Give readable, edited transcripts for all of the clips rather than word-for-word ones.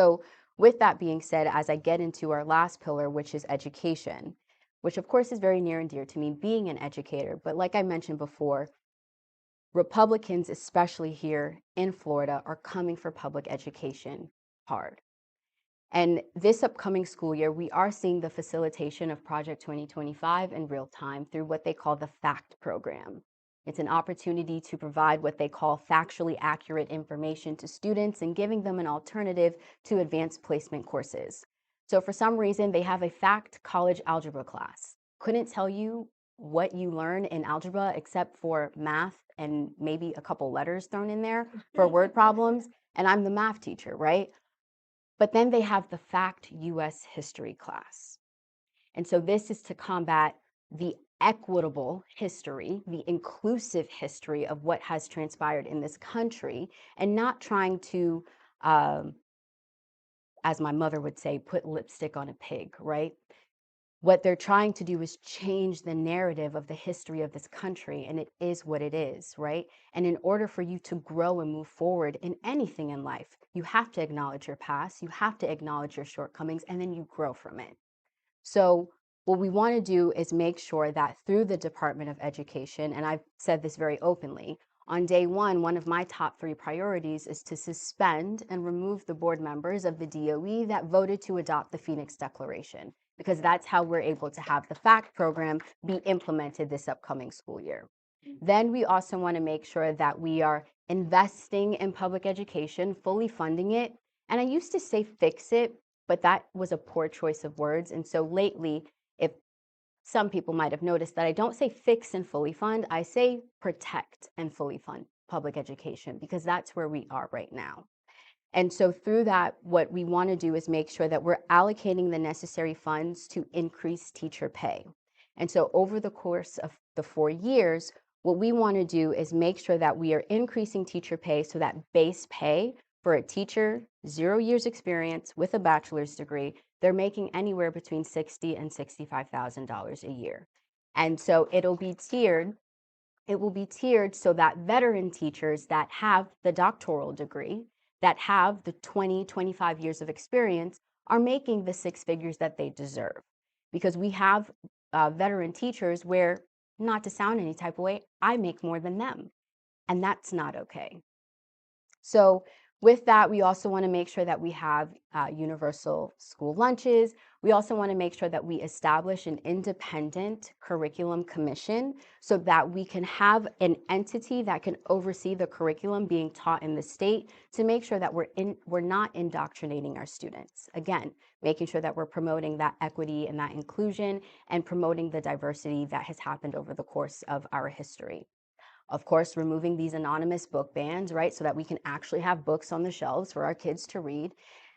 So with that being said, as I get into our last pillar, which is education, which of course is very near and dear to me being an educator, but like I mentioned before, Republicans, especially here in Florida, are coming for public education hard. And this upcoming school year, we are seeing the facilitation of Project 2025 in real time through what they call the FACT program. It's an opportunity to provide what they call factually accurate information to students and giving them an alternative to advanced placement courses. So for some reason, they have a FACT college algebra class. Couldn't tell you what you learn in algebra except for math and maybe a couple letters thrown in there for word problems. And I'm the math teacher, right? But then they have the FACT US history class. And so this is to combat the equitable history, the inclusive history of what has transpired in this country, and not trying to, um, as my mother would say, put lipstick on a pig, right? What they're trying to do is change the narrative of the history of this country, and it is what it is, right? And in order for you to grow and move forward in anything in life, you have to acknowledge your past, you have to acknowledge your shortcomings, and then you grow from it. So what we want to do is make sure that through the Department of Education, and I've said this very openly, on day one of my top 3 priorities is to suspend and remove the board members of the DOE that voted to adopt the Phoenix Declaration, because that's how we're able to have the FACT program be implemented this upcoming school year. Then we also want to make sure that we are investing in public education, fully funding it. And I used to say fix it, but that was a poor choice of words. And so lately, if some people might have noticed that I don't say fix and fully fund, I say protect and fully fund public education because that's where we are right now. And so through that, what we want to do is make sure that we're allocating the necessary funds to increase teacher pay. And so over the course of the 4 years, what we want to do is make sure that we are increasing teacher pay so that base pay for a teacher, 0 years experience with a bachelor's degree, they're making anywhere between $60,000 and $65,000 a year. And so it'll be tiered. It will be tiered so that veteran teachers that have the doctoral degree, that have the 20, 25 years of experience, are making the 6 figures that they deserve. Because we have veteran teachers where, not to sound any type of way, I make more than them. And that's not okay. So with that, we also want to make sure that we have universal school lunches. We also want to make sure that we establish an independent curriculum commission so that we can have an entity that can oversee the curriculum being taught in the state to make sure that we're not indoctrinating our students. Again, making sure that we're promoting that equity and that inclusion and promoting the diversity that has happened over the course of our history. Of course, removing these anonymous book bans, right, so that we can actually have books on the shelves for our kids to read,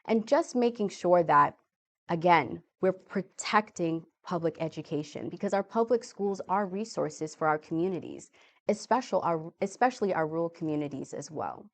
and just making sure that, again, we're protecting public education because our public schools are resources for our communities, especially our rural communities as well.